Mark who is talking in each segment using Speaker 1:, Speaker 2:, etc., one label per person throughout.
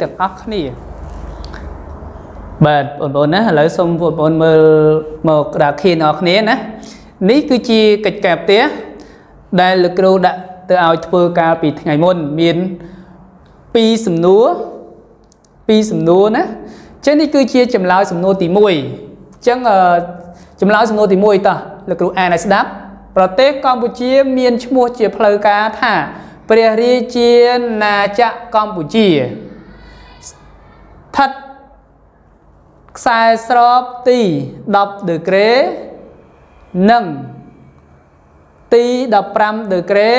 Speaker 1: ទាំងអស់គ្នាបាទបងប្អូនណាឥឡូវសូមបងប្អូនមើលមកក្តារខៀនអស់គ្នាណានេះគឺជាកិច្ចការផ្ទះដែលលោកគ្រូដាក់ទៅឲ្យធ្វើកាលពីថ្ងៃមុនមាន2សំណួរណាចឹងនេះគឺជាចម្លើយសំណួរទី1ចឹងចម្លើយសំណួរទី1តោះលោកគ្រូអានឲ្យស្ដាប់ប្រទេសកម្ពុជាមានឈ្មោះជាផ្លូវការថាព្រះរាជាណាចក្រកម្ពុជាស្ថិតខ្សែស្របទី10ដឺក្រេនិងទី15ដឺក្រេ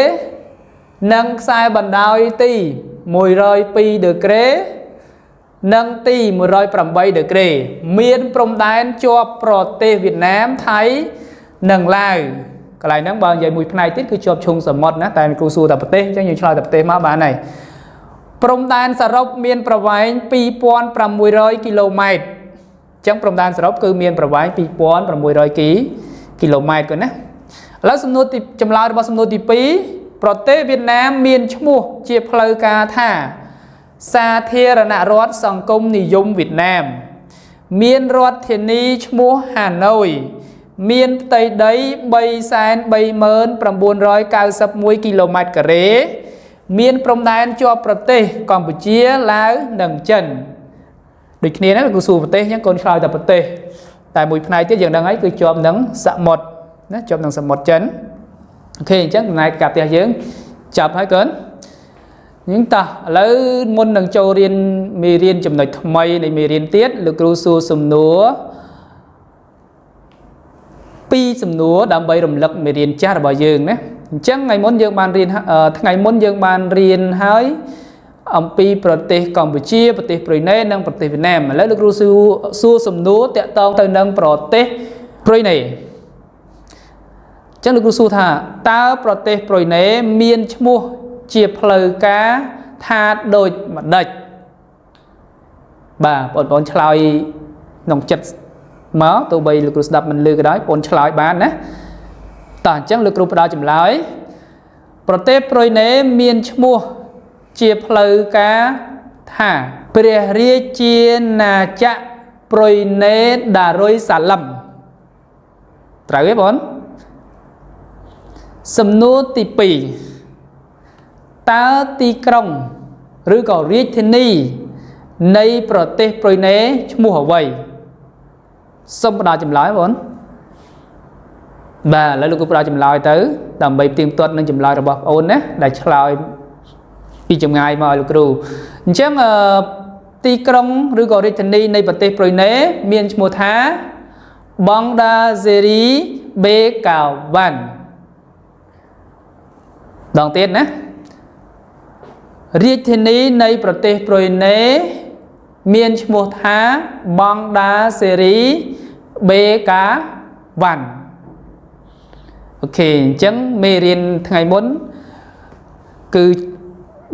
Speaker 1: និងខ្សែបណ្ដោយទី102ដឺក្រេនិងទី108ដឺក្រេមានព្រំដែនជាប់ប្រទេសវៀតណាមថៃនិងឡាវកន្លែងហ្នឹងបើនិយាយមួយផ្នែកទៀតគឺជាប់ឈុងសមុទ្រណាតែគ្រូសួរតែប្រទេសអញ្ចឹងយើងឆ្លើយតែប្រទេសមកបានហើយព្រំដែនសរុបមានប្រវែង2600គីឡូម៉ែត្រអញ្ចឹងព្រំដែនសរុបគឺមានប្រវែង2600គីឡូម៉ែត្រគាត់ណាឥឡូវសំណួរទីចម្លើយរបស់សំណួរទី2ប្រទេសវៀតណាមមានឈ្មោះជាផ្លូវការថាសាធារណរដ្ឋសង្គមនិយមវៀតណាមមានរដ្ឋធានីឈ្មោះហាណូយមានផ្ទៃដី 33991 គីឡូម៉ែត្រការ៉េមានព្រំដែនជាប់ប្រទេសកម្ពុជាឡាវនិងចិនដូចគ្នាណាគឺសួរប្រទេសអញ្ចឹងកូនឆ្លើយតែប្រទេសតែមួយផ្នែកទៀតយើងដឹងហើយគឺជាប់នឹងសមុទ្រណាជាប់នឹងសមុទ្រចិនអូខេអញ្ចឹងផ្នែកកាផ្ទះយើងចាប់ហើយកូនអញ្ចឹងតោះឥឡូវមុននឹងចូលរៀនមេរៀនចំណុចថ្មីនៃមេរៀនទៀតលោកគ្រូសួរសំណួរ2សំណួរដើម្បីរំលឹកមេរៀនចាស់របស់យើងណាអញ្ចឹងថ្ងៃមុនយើងបានរៀនហើយអំពីប្រទេសកម្ពុជាប្រទេសប្រ៊ុយណេនិងប្រទេសវៀតណាមឥឡូវលោកគ្រូសួរសំណួរតាក់ទងទៅនឹងប្រទេសប្រ៊ុយណេអញ្ចឹងលោកគ្រូសួរថាតើប្រទេសប្រ៊ុយណេមានឈ្មោះជាផ្លូវការថាដូចម្ដេចបាទបងប្អូនឆ្លើយក្នុងចិត្តមកទោះបីលោកគ្រូស្ដាប់មិនលឺក៏ដោយបងប្អូនឆ្លើយបានណាតោះអញ្ចឹងលោកគ្រូផ្ដល់ចម្លើយប្រទេសប្រ៊ុយណេមានឈ្មោះជាផ្លូវការថាព្រះរាជាណាចក្រប្រ៊ុយណេដារុយសាឡឹមត្រូវទេបងសំណួរទី2តើទីក្រុងឬក៏រាជធានីនៃប្រទេសប្រ៊ុយណេឈ្មោះអ្វីសូមផ្ដល់ចម្លើយបងបាទឥឡូវលោកគ្រូផ្ដល់ចម្លើយទៅដើម្បីផ្ទៀងផ្ទាត់នឹងចម្លើយរបស់បងអូនណាដែលឆ្លើយពីចម្ងាយមកឲ្យលោកគ្រូអញ្ចឹងទីក្រុងឬក៏រាជធានីនៃប្រទេសប្រ៊ុយណេមានឈ្មោះថាបងដាសេរីបេកាវ៉ាន់ដងទៀតណារាជធានីនៃប្រទេសប្រ៊ុយណេមានឈ្មោះថាបងដាសេរីបេកាវ៉ាន់អូខេអញ្ចឹងមេរៀនថ្ងៃមុនគឺ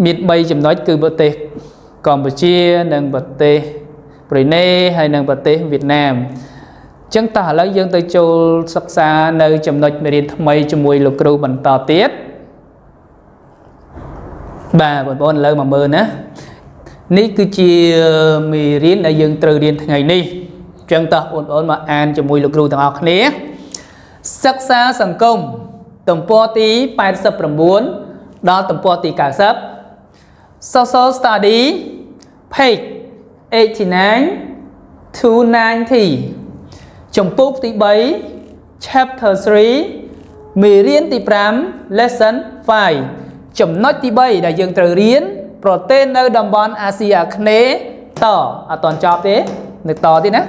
Speaker 1: មាន3ចំណុចគឺប្រទេសកម្ពុជានិងប្រទេសប្រ៊ុយណេហើយនិងប្រទេសវៀតណាមអញ្ចឹងតោះឥឡូវយើងទៅចូលសិក្សានៅចំណុចមេរៀនថ្មីជាមួយលោកគ្រូបន្តទៀតបាទបងប្អូនឥឡូវមកមើលណានេះគឺជាមេរៀនដែលយើងត្រូវរៀនថ្ងៃនេះអញ្ចឹងតោះបងប្អូនមកអានជាមួយលោកគ្រូទាំងអស់គ្នាសិក្សាសង្គមទំព័រទី89ដល់ទំព័រទី90 Social Study page 89 to 90ចំពោះទី3 chapter 3មេរៀនទី5 lesson 5ចំណុចទី3ដែលយើងត្រូវរៀនប្រទេសនៅតំបន់អាស៊ីអាគ្នេយ៍តអត់តន់ចប់ទេនៅតទៀតណា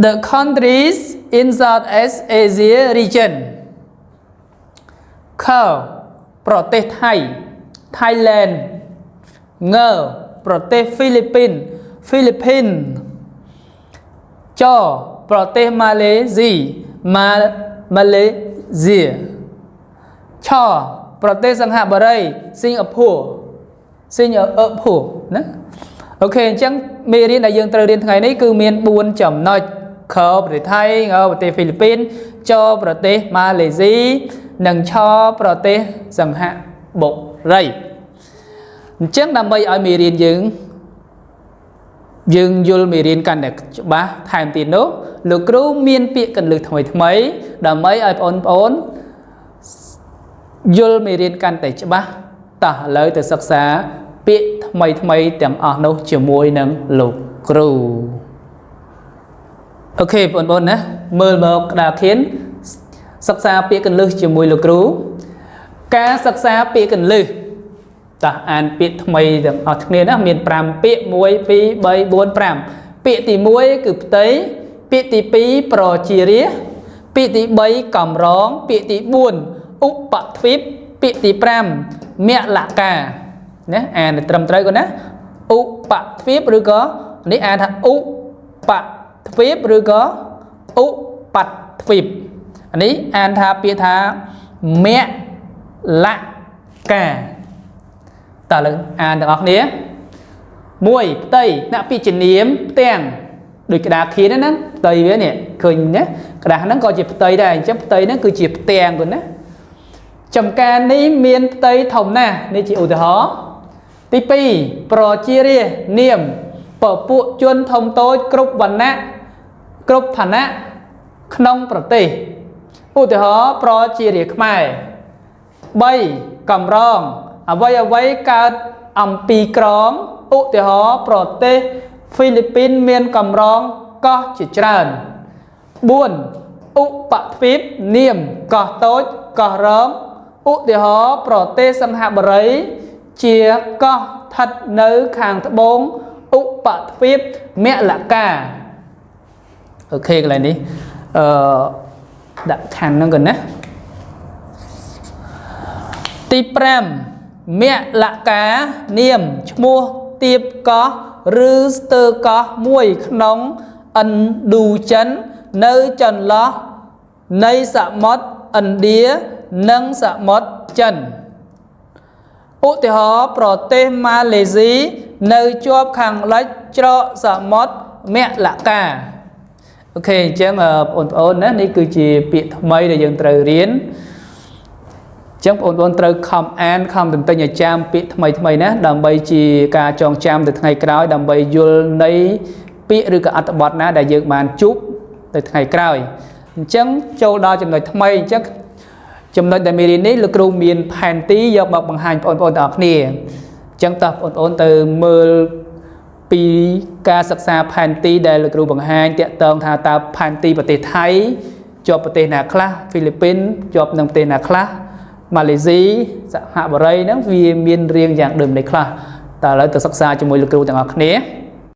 Speaker 1: The countries in Southeast Asia region ខប្រទេសថៃ Thailand ងប្រទេសហ្វីលីពីនចប្រទេសម៉ាឡេស៊ីឆប្រទេសសិង្ហបុរីសិង្ហបុរីណាអូខេអញ្ចឹងមេរៀនដែលយើងត្រូវរៀនថ្ងៃនេះគឺមាន4ចំណុចខប្រទេសថៃងប្រទេសហ្វីលីពីនចប្រទេសម៉ាឡេស៊ីនិងឆប្រទេសសិង្ហបុរីអញ្ចឹងដើម្បីឲ្យមេរៀនយើង dương yul mì riêng căn để ba thèm tiền đó lục rú miên bịa cần lực thổi mấy đầm mấy ai ôn yul mì riêng căn để ba ta lấy từ sắc xá bịa mấy tiếng ở đâu chiều môi nâng lục rú ok ôn nè mơ mơ đã khiến sắc xá bịa cần lực chiều môi lục rú cá sắc xá bịa cần lực ta an bịa mấy tiếng ở thằng này đó miền pram bịa muối pi bay buôn pram bịa thì muối cực tới bịa thì pi pro chi ria bịa thì bay cầm rong bịa thì buồn úp bạc phíp bịa thì pram mẹ lạ cả nhé an trầm trái con nhé úp bạc phíp rồi có ní an thằng úp bạc phíp rồi có úp bạc phíp ní an tha bịa tha mẹ lạ cả ta là an được học nhé mùi tây nạ pi chỉ niếm tiền được cái đá khí đó nó tây với nè khơi nhé cái đá nó coi chụp tây đây chụp tây nó cứ chụp tiền của nó chấm ca ní miền tây thồng nè ní chị ủ từ hó tipi pro chia niệm bỏ phụ chuyên thông tối cướp vần nè cướp thần nè không pro tây ủ từ hó pro chia khmai bay cầm rong ở vây cả âm pi krong ụ thì họ prote Philippines miền cầm rong có chỉ tràn buồn ụ bạc phíp niềm có tốt có rong ụ thì họ prote xâm hạ bờ ấy chia có thật nữ khang thập bốn ụ bạc phíp mẹ là cả ok cái này đi đã khăn nó gần đấy ti pram mẹ lạ cá niềm mua tiệp có rư tơ có muối nóng ẩn đủ chấn nơi trần lo nơi xạ mót ẩn đĩa nâng xạ mót chân ụ thì họ prote Malaysia nơi chộp khẳng lách cho xạ mót mẹ lạ cá ok chứ mà ổn này cứ chỉ bị mấy để dừng trời riêng chẳng ổn trời không an không từng tay nhà chăm bị thay nè đầm bay chỉ cả tròn chăm từ ngày cày đầm bay vô lấy bị được cả tập bọt nè đại dương màn chút từ ngày cày chẳng châu đo chấm đời thay chắc chấm đời đại miền này lực rung miền phèn tí do bậc bằng hành ổn ở nè chẳng tập ổn từ mưa pi ca sắc xa phèn tí đại lực rung bằng hành tiện tông thà ta phèn tí bờ tây Thái cho bờ tây nà khla Philippines cho nông tây nà khla Malaysia hạ bờ đây nó vì miền riêng dạng đường này khla ta lấy từ sắc xa cho mỗi lực lượng chẳng hạn nhé